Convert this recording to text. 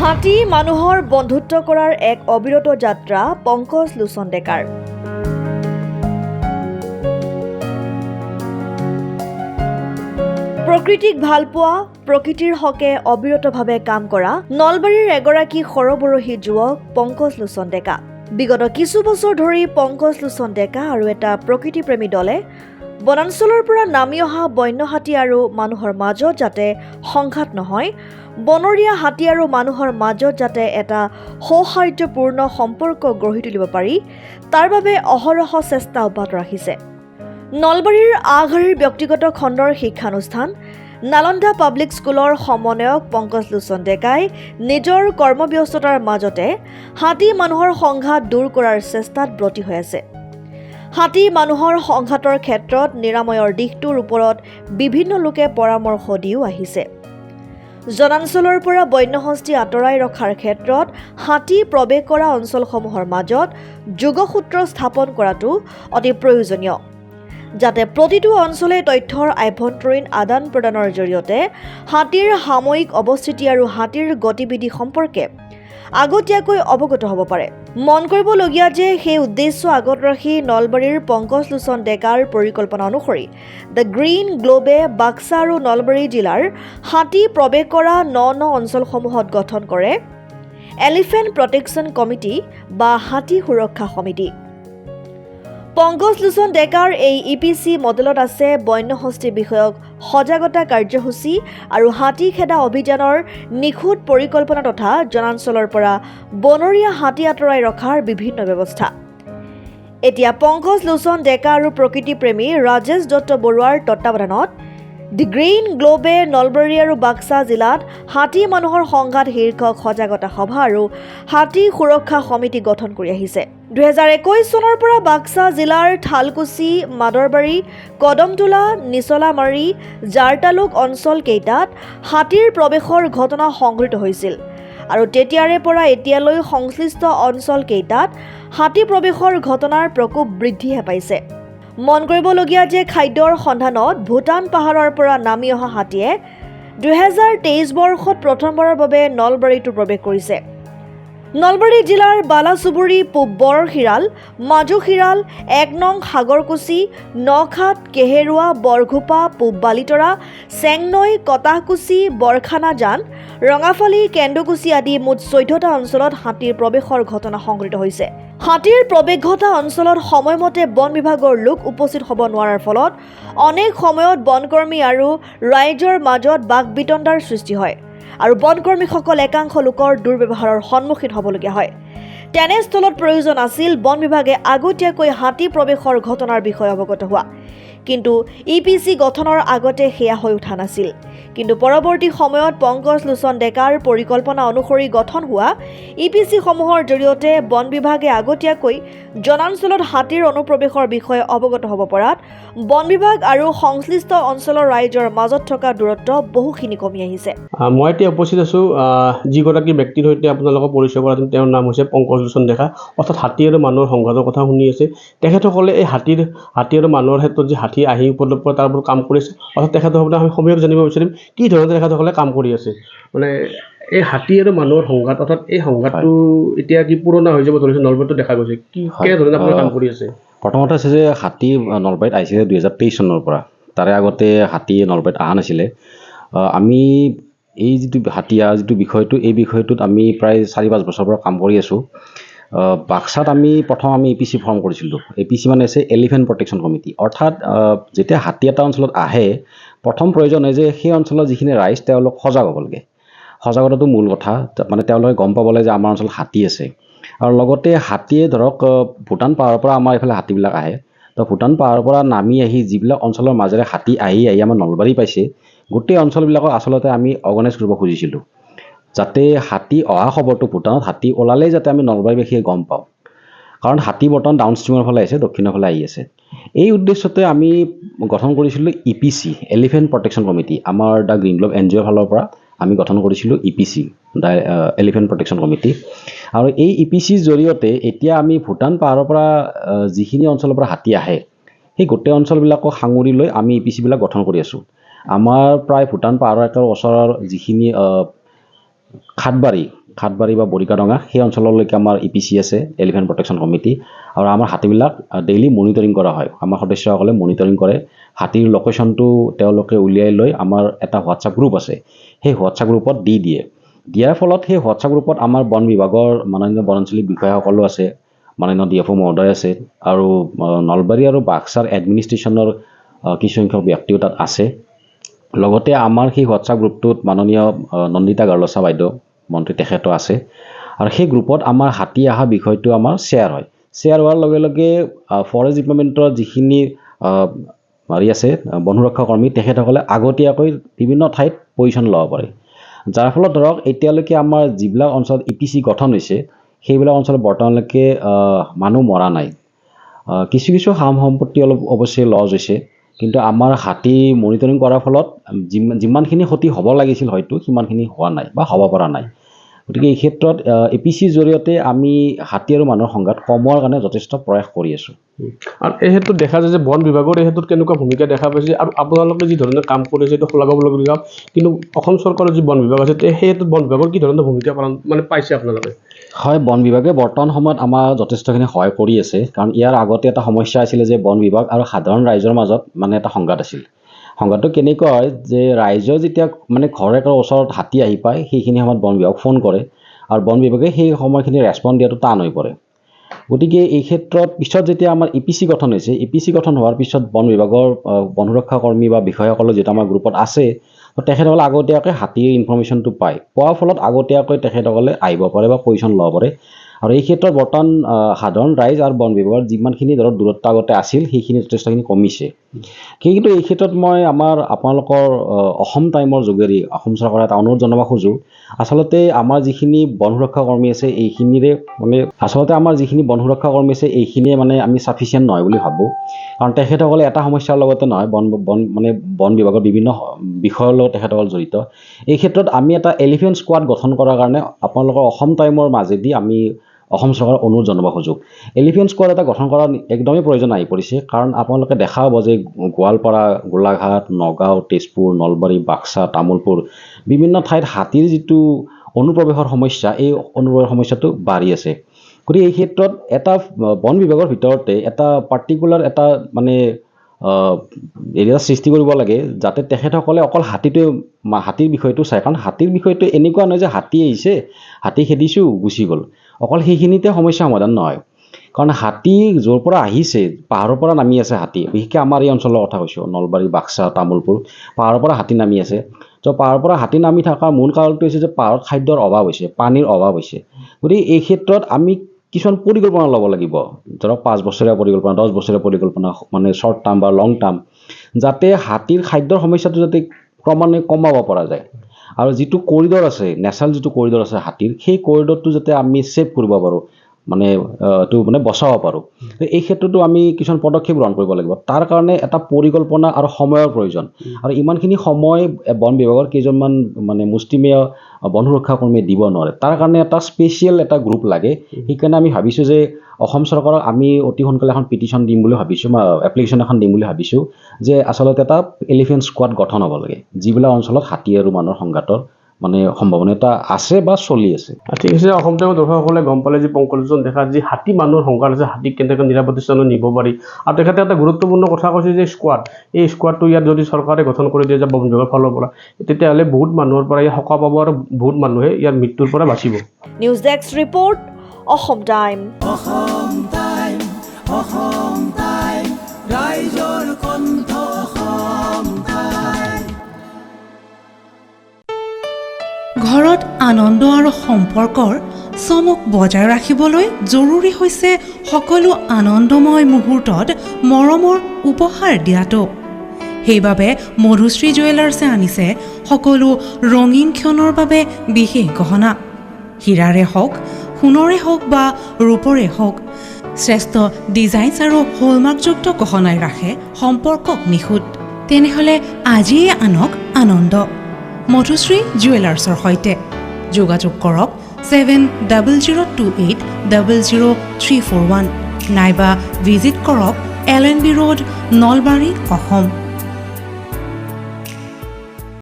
হাতী মানুহৰ বন্ধুত্ব কৰাৰ এক অবিৰত যাত্ৰা পংকজ লোচন ডেকাৰ। প্ৰকৃতিক ভাল পোৱা, প্ৰকৃতিৰ হকে অবিৰতভাৱে কাম কৰা নলবাৰীৰ এগৰাকী সৰবৰহী যুৱক পংকজ লোচন ডেকা। বিগত কিছু বছৰ ধৰি পংকজ লোচন ডেকা আৰু এটা প্ৰকৃতিপ্ৰেমী দলে বনাঞ্চলৰ পৰা নামি অহা বন্য হাতী আৰু মানুহৰ মাজত যাতে সংঘাত নহয়, বনৰীয়া হাতী আৰু মানুহৰ মাজত যাতে এটা সৌহাৰ্দ্যপূৰ্ণ সম্পৰ্ক গঢ়ি তুলিব পাৰি, তাৰ বাবে অহৰহ চেষ্টা অব্যাহত ৰাখিছে। নলবাৰীৰ আগশাৰীৰ ব্যক্তিগত খণ্ডৰ শিক্ষানুষ্ঠান নালন্দা পাব্লিক স্কুলৰ সমন্বয়ক পংকজ লোচন ডেকাই নিজৰ কৰ্মব্যস্ততাৰ মাজতে হাতী মানুহৰ সংঘাত দূৰ কৰাৰ চেষ্টাত ব্ৰতী হৈ আছে। হাতী মানুহৰ সংঘাতৰ ক্ষেত্ৰত নিৰাময়ৰ দিশটোৰ ওপৰত বিভিন্ন লোকে পৰামৰ্শ দিও আহিছে। জনাঞ্চলৰ পৰা বন্যহস্তী আঁতৰাই ৰখাৰ ক্ষেত্ৰত হাতী প্ৰৱেশ কৰা অঞ্চলসমূহৰ মাজত যোগসূত্ৰ স্থাপন কৰাটো অতি প্ৰয়োজনীয়, যাতে প্ৰতিটো অঞ্চলে তথ্যৰ আভ্যন্তৰীণ আদান প্ৰদানৰ জৰিয়তে হাতীৰ সাময়িক অৱস্থিতি আৰু হাতীৰ গতিবিধি সম্পৰ্কে আগতীয়াকৈ অৱগত হ'ব পাৰে। মন কৰিবলগীয়া যে সেই উদ্দেশ্য আগত ৰাখি নলবাৰীৰ পংকজ লোচন ডেকাৰ পৰিকল্পনা অনুসৰি দ্য গ্ৰীণ গ্লোবে বাক্সা আৰু নলবাৰী জিলাৰ হাতী প্ৰৱেশ কৰা ন অঞ্চলসমূহত গঠন কৰে এলিফেণ্ট প্ৰটেকশ্যন কমিটি বা হাতী সুৰক্ষা সমিতি। পংকজ লোচন ডেকাৰ এই EPC মডেলত আছে বন্যহস্তী বিষয়ক সজাগতা কাৰ্যসূচী আৰু হাতী খেদা অভিযানৰ নিখুঁত পৰিকল্পনা তথা জনাঞ্চলৰ পৰা বনৰীয়া হাতী আঁতৰাই ৰখাৰ বিভিন্ন ব্যৱস্থা। এতিয়া পংকজ লোচন ডেকা আৰু প্ৰকৃতিপ্ৰেমী ৰাজেশ দত্ত বৰুৱাৰ তত্বাৱধানত দি গ্ৰীণ গ্লোবে নলবাৰী আৰু বাক্সা জিলাত হাতী মানুহৰ সংঘাত শীৰ্ষক সজাগতা সভা আৰু হাতী সুৰক্ষা সমিতি গঠন কৰি আহিছে। 2021 চনৰ পৰা বাক্সা জিলাৰ ঠালকুছি, মাদৰবাৰী, কদমতোলা, নিচলামাৰী, জাৰতালুক অঞ্চল কেইটাত হাতীৰ প্ৰৱেশৰ ঘটনা সংঘটিত হৈছিল আৰু তেতিয়াৰে পৰা এতিয়ালৈ সংশ্লিষ্ট অঞ্চল কেইটাত হাতী প্ৰৱেশৰ ঘটনাৰ প্ৰকোপ বৃদ্ধিহে পাইছে। মন কৰিবলগীয়া যে খাদ্যৰ সন্ধানত ভূটান পাহাৰৰ পৰা নামি অহা হাতীয়ে 2023 বৰ্ষত প্ৰথমবাৰৰ বাবে নলবাৰীতো প্ৰৱেশ কৰিছে। নলবাৰী জিলাৰ বালাচুবুৰী, পূব বৰশিৰাল, মাজুশিৰাল, 1 নং সাগৰকুছি, নখাট, কেহেৰুৱা, বৰঘোপা, পূব বালিতৰা, চেংনৈ, কটাহকুছি, বৰখানাজান, ৰঙাফালি, কেন্দুকুছি আদি মুঠ 14টা অঞ্চলত হাতীৰ প্ৰৱেশৰ ঘটনা সংঘটিত হৈছে। হাতীৰ প্ৰৱেশ ঘটা অঞ্চলত সময়মতে বন বিভাগৰ লোক উপস্থিত হ'ব নোৱাৰাৰ ফলত অনেক সময়ত বনকৰ্মী আৰু ৰাইজৰ মাজত বাক বিতণ্ডাৰ সৃষ্টি হয় আৰু বনকৰ্মীসকল একাংশ লোকৰ দুৰ্ব্যৱহাৰৰ সন্মুখীন হ'বলগীয়া হয়। তেনেস্থলত প্ৰয়োজন আছিল বন বিভাগে আগতীয়াকৈ হাতী প্ৰৱেশৰ ঘটনাৰ বিষয়ে অৱগত হোৱা, কিন্তু EPC গঠনৰ আগতে সেয়া হৈ উঠা নাছিল। কিন্তু পৰৱৰ্তী সময়ত পংকজ লোচন ডেকাৰ পৰিকল্পনা অনুসৰি গঠন হোৱা EPC সমূহৰ জৰিয়তে বন বিভাগে আগতীয়াকৈ জনাঞ্চলত হাতীৰ অনুপ্ৰৱেশৰ বিষয়ে অৱগত হ'ব পৰাত বন বিভাগ আৰু সংশ্লিষ্ট অঞ্চলৰ ৰাইজৰ মাজত থকা দূৰত্ব বহুখিনি কমি আহিছে। মই এতিয়া উপস্থিত আছোঁ যিগৰাকী ব্যক্তিৰ সৈতে আপোনালোকক পৰিচয় কৰাটো, তেওঁৰ নাম হৈছে পংকজ লোচন ডেকা, অৰ্থাৎ হাতী আৰু মানুহৰ সংঘাতৰ কথা শুনি আছে। তেখেতসকলে এই হাতী আৰু মানুহৰ ক্ষেত্ৰত যি হাতী আহি উপলব্ধ তাৰ ওপৰত কাম কৰিছে, অৰ্থাৎ তেখেতসকলে আমি সময়ক জানিব বিচাৰিম কি ধৰণে তেখেতসকলে কাম কৰি আছে। মানে এই হাতী আৰু মানুহৰ সংঘাত, অৰ্থাৎ এই সংঘাতটো এতিয়া কি পুৰণা হৈ যাব ধৰিছে, নলবাৰীতো দেখা গৈছে, কি কেনেধৰণে আপোনাৰ কাম কৰি আছে? প্ৰথমতে আছে যে হাতী নলবাৰীত আহিছিলে 2023 চনৰ পৰা। তাৰে আগতে হাতী নলবাৰীত অহা নাছিলে। আমি এই যিটো যিটো বিষয়টো, এই বিষয়টোত আমি প্ৰায় 4-5 বছৰৰ পৰা কাম কৰি আছোঁ। বাক্সাত আমি EPC ফৰ্ম কৰিছিলোঁ। EPC মানে আছে এলিফেণ্ট প্ৰটেকশ্যন কমিটি। অৰ্থাৎ যেতিয়া হাতী এটা অঞ্চলত আহে, প্ৰথম প্ৰয়োজন হয় যে সেই অঞ্চলৰ যিখিনি ৰাইজ তেওঁলোক সজাগ হ'ব লাগে। সজাগতাটো মূল কথা, মানে তেওঁলোকে গম পাব লাগে যে আমাৰ অঞ্চলত হাতী আছে। আৰু লগতে হাতীয়ে ধৰক ভূটান পাহাৰৰ পৰা আমাৰ এইফালে হাতীবিলাক আহে, তো ভূটান পাহাৰৰ পৰা নামি আহি যিবিলাক অঞ্চলৰ মাজেৰে হাতী আহি আমাৰ নলবাৰী পাইছে, গোটেই অঞ্চলবিলাকক আচলতে আমি অৰ্গেনাইজ কৰিব খুজিছিলোঁ, যাতে হাতী অহা খবৰটো ভূটানত হাতী ওলালেই যাতে আমি নলবাৰীবাসীয়ে গম পাওঁ। কাৰণ হাতী বৰ্তমান ডাউন ষ্ট্ৰীমৰ ফালে আহিছে, দক্ষিণৰ ফালে আহি আছে। এই উদ্দেশ্যতে আমি গঠন কৰিছিলোঁ EPC এলিফেণ্ট প্ৰটেকশ্যন কমিটি। আমাৰ দ্য গ্ৰীণ গ্লোব NGOৰ ফালৰ পৰা আমি গঠন কৰিছিলোঁ EPC the elephant protection committee. আৰু এই EPCৰ জৰিয়তে এতিয়া আমি ভূটান পাহাৰৰ পৰা যিখিনি অঞ্চলৰ পৰা হাতী আহে, সেই গোটেই অঞ্চলবিলাকক সাঙুৰি লৈ আমি EPC বিলাক গঠন কৰি আছোঁ। আমাৰ প্ৰায় ভূটান পাহাৰৰ ওচৰৰ যিখিনি খাটবাৰী খাটবাৰী বা বৰিকাডঙা সেই অঞ্চললৈকে আমাৰ EPC আছে, এলিফেণ্ট প্ৰটেকশ্যন কমিটি, আৰু আমাৰ হাতীবিলাক ডেইলি মনিটৰিং কৰা হয়। আমাৰ সদস্যসকলে মনিটৰিং কৰে। হাতীৰ লোকেশ্যনটো তেওঁলোকে উলিয়াই লৈ আমাৰ এটা হোৱাটছআপ গ্ৰুপ আছে, সেই হোৱাটছআপ গ্ৰুপত দিয়ে। দিয়াৰ ফলত সেই হোৱাটছআপ গ্ৰুপত আমাৰ বন বিভাগৰ মাননীয় বনাঞ্চলিক বিষয়াসকলো আছে, মাননীয় DFO মহোদয় আছে, আৰু নলবাৰী আৰু বাক্সাৰ এডমিনিষ্ট্ৰেশ্যনৰ কিছুসংখ্যক ব্যক্তিও তাত আছে। লগতে আমাৰ সেই হোৱাটছআপ গ্ৰুপটোত মাননীয় নন্দিতা গাৰ্লছা বাইদেউ মন্ত্ৰী তেখেতো আছে, আৰু সেই গ্ৰুপত আমাৰ হাতী অহা বিষয়টো আমাৰ শ্বেয়াৰ হয়। শ্বেয়াৰ হোৱাৰ লগে লগে ফৰেষ্ট ডিপাৰ্টমেণ্টৰ যিখিনি হেৰি আছে বন সুৰক্ষা কৰ্মী, তেখেতসকলে আগতীয়াকৈ বিভিন্ন ঠাইত পজিশ্যন ল'ব পাৰে, যাৰ ফলত ধৰক এতিয়ালৈকে আমাৰ যিবিলাক অঞ্চলত EPC গঠন হৈছে সেইবিলাক অঞ্চলত বৰ্তমানলৈকে মানুহ মৰা নাই। কিছু সাম সম্পত্তি অলপ অৱশ্যে লছ হৈছে, কিন্তু আমাৰ হাতী মনিটৰিং কৰাৰ ফলত যিমানখিনি ক্ষতি হ'ব লাগিছিল হয়তো সিমানখিনি হোৱা নাই বা হ'ব পৰা নাই। গতিকে এই ক্ষেত্ৰত EPCৰ জৰিয়তে আমি হাতী আৰু মানুহৰ সংঘাত কমোৱাৰ কাৰণে যথেষ্ট প্ৰয়াস কৰি আছোঁ। আৰু এই ক্ষেত্ৰত দেখা যায় যে বন বিভাগৰ এই ক্ষেত্ৰত কেনেকুৱা ভূমিকা দেখা পাইছে, আৰু আপোনালোকে যি ধৰণে কাম কৰিছে এইটো শলাগিবলগীয়া, কিন্তু অসম চৰকাৰৰ যি বন বিভাগ আছে সেই ক্ষেত্ৰত বন বিভাগৰ কি ধৰণৰ ভূমিকা পালন পাইছে আপোনালোকে? হয়, বন বিভাগে বৰ্তমান সময়ত আমাৰ যথেষ্টখিনি সহায় কৰি আছে, কাৰণ ইয়াৰ আগতে এটা সমস্যা আছিলে যে বন বিভাগ আৰু সাধাৰণ ৰাইজৰ মাজত এটা সংঘাত আছিল। সংঘাতটো কেনেকুৱা হয় যে ৰাইজৰ যেতিয়া ঘৰে ওচৰত হাতী আহি পায় সেইখিনি সময়ত বন বিভাগক ফোন কৰে, আৰু বন বিভাগে সেই সময়খিনি ৰেছপন্স দিয়াটো টান হৈ পৰে। গতিকে এই ক্ষেত্ৰত পিছত যেতিয়া আমাৰ EPC গঠন হৈছে, EPC গঠন হোৱাৰ পিছত বন বিভাগৰ বন সুৰক্ষা কৰ্মী বা বিষয়াসকলে যিটো আমাৰ গ্ৰুপত আছে, তেখেতসকলে আগতীয়াকৈ হাতীৰ ইনফৰ্মেশ্যনটো পোৱাৰ ফলত আগতীয়াকৈ তেখেতসকলে আহিব পাৰে বা পজিশ্যন ল'ব পাৰে। আৰু এই ক্ষেত্ৰত বৰ্তমান সাধাৰণ ৰাইজ আৰু বন বিভাগৰ যিমানখিনি ধৰক দূৰত্ব আগতে আছিল সেইখিনি যথেষ্টখিনি কমিছে। কিন্তু এই ক্ষেত্ৰত মই আপোনালোকৰ অসম টাইমৰ যোগেদি অসম চৰকাৰে এটা অনুৰোধ জনাব খোজোঁ, আচলতে আমাৰ যিখিনি বন সুৰক্ষা কৰ্মী আছে এইখিনিৰে এইখিনিয়ে আমি ছাফিচিয়েণ্ট নহয় বুলি ভাবোঁ। কাৰণ তেখেতসকলে এটা সমস্যাৰ লগতে নহয়, বন বিভাগৰ বিভিন্ন বিষয়ৰ লগত তেখেতসকল জড়িত। এই ক্ষেত্ৰত আমি এটা এলিফেণ্ট স্কোৱাড গঠন কৰাৰ কাৰণে আপোনালোকৰ অসম টাইমৰ মাজেদি আমি অসম চৰকাৰৰ অনুৰোধ জনাব খোজোঁ। এলিফেণ্ট স্কোৱাড এটা গঠন কৰাৰ একদমেই প্ৰয়োজন আহি পৰিছে, কাৰণ আপোনালোকে দেখা পাব যে গোৱালপাৰা, গোলাঘাট, নগাঁও, তেজপুৰ, নলবাৰী, বাক্সা, তামোলপুৰ বিভিন্ন ঠাইত হাতীৰ যিটো অনুপ্ৰৱেশৰ সমস্যা, এই অনুপ্ৰৱেশৰ সমস্যাটো বাঢ়ি আছে। গতিকে এই ক্ষেত্ৰত এটা বন বিভাগৰ ভিতৰতে এটা পাৰ্টিকুলাৰ এটা এৰিয়া সৃষ্টি কৰিব লাগে, যাতে তেখেতসকলে অকল হাতীৰ বিষয়টো চায়। কাৰণ হাতীৰ বিষয়টো এনেকুৱা নহয় যে হাতী আহিছে, হাতী খেদিছোঁ গুচি গ'ল, অকল সেইখিনিতে সমস্যা সমাধান নহয়। কাৰণ হাতী য'ৰ পৰা আহিছে, পাহাৰৰ পৰা নামি আছে হাতী, বিশেষকৈ আমাৰ এই অঞ্চলৰ কথা কৈছোঁ, নলবাৰী, বাক্সা, তামোলপুৰ, পাহাৰৰ পৰা হাতী নামি আছে। তো পাহাৰৰ পৰা হাতী নামি থকাৰ মূল কাৰণটো হৈছে যে পাহাৰত খাদ্যৰ অভাৱ হৈছে, পানীৰ অভাৱ হৈছে। গতিকে এই ক্ষেত্ৰত আমি কিছুমান পৰিকল্পনা ল'ব লাগিব, ধৰক 5 বছৰীয়া পৰিকল্পনা, 10 বছৰীয়া পৰিকল্পনা, শ্বৰ্ট টাৰ্ম বা লং টাৰ্ম, যাতে হাতীৰ খাদ্যৰ সমস্যাটো যাতে ক্ৰমান্বয়ে কমাব পৰা যায়। আৰু যিটো কৰিডৰ আছে, নেচাৰেল যিটো কৰিডৰ আছে হাতীৰ, সেই কৰিডৰটো যাতে আমি ছেভ কৰিব পাৰোঁ, বচাব পাৰোঁ। এই ক্ষেত্ৰতো আমি কিছুমান পদক্ষেপ গ্ৰহণ কৰিব লাগিব। তাৰ কাৰণে এটা পৰিকল্পনা আৰু সময়ৰ প্ৰয়োজন, আৰু ইমানখিনি সময় বন বিভাগৰ কেইজনমান মুষ্টিমেয় বন সুৰক্ষা কৰ্মীয়ে দিব নোৱাৰে। তাৰ কাৰণে এটা স্পেচিয়েল এটা গ্ৰুপ লাগে। সেইকাৰণে আমি ভাবিছোঁ যে অসম চৰকাৰক আমি অতি সোনকালে এখন পিটিশ্যন দিম বুলি ভাবিছোঁ, এপ্লিকেশ্যন এখন দিম বুলি ভাবিছোঁ, যে আচলতে এটা এলিফেণ্ট স্কোৱাড গঠন হ'ব লাগে, যিবিলাক অঞ্চলত হাতী আৰু মানুহৰ সংঘাতৰ সম্ভাৱনা এটা আছে বা চলি আছে। ঠিক আছে, অসম টাইমৰ দৰ্শকসকলে গম পালে যে পংকজ লোচন ডেকা যি হাতী মানুহৰ সংঘাত আছে, হাতীক কেনেকৈ নিৰাপদ স্থানত নিব পাৰি। আৰু তেখেতে এটা গুৰুত্বপূৰ্ণ কথা কৈছে যে স্কোৱাড, এই স্কোৱাডটো ইয়াত যদি চৰকাৰে গঠন কৰি দিয়ে যে বন বিভাগৰ ফালৰ পৰা, তেতিয়াহ'লে বহুত মানুহৰ পৰা ইয়াত সকাহ পাব আৰু বহুত মানুহে ইয়াৰ মৃত্যুৰ পৰা বাচিব। News desk report, Assam time. ৰাইজৰ কণ্ঠ অসম টাইম। ঘৰত আনন্দ আৰু সম্পৰ্কৰ চমক বজাই ৰাখিবলৈ জৰুৰী হৈছে সকলো আনন্দময় মুহূৰ্তত মৰমৰ উপহাৰ দিয়াটো। সেইবাবে মধুশ্ৰী জুৱেলাৰ্ছে আনিছে সকলো ৰঙীন ক্ষণৰ বাবে বিশেষ গহনা। হীৰাৰে হওক, সোণৰে হওক বা ৰূপৰে হওক, শ্ৰেষ্ঠ ডিজাইনছ আৰু হলমাৰ্কযুক্ত গহনাই ৰাখে সম্পৰ্কক নিখুঁত। তেনেহ'লে আজিয়ে আনক আনন্দ মধুশ্ৰী জুৱেলাৰ্ছৰ সৈতে। যোগাযোগ কৰক 7002800341 নাইবা ভিজিট কৰক LNB ৰোড, নলবাৰী, অসম।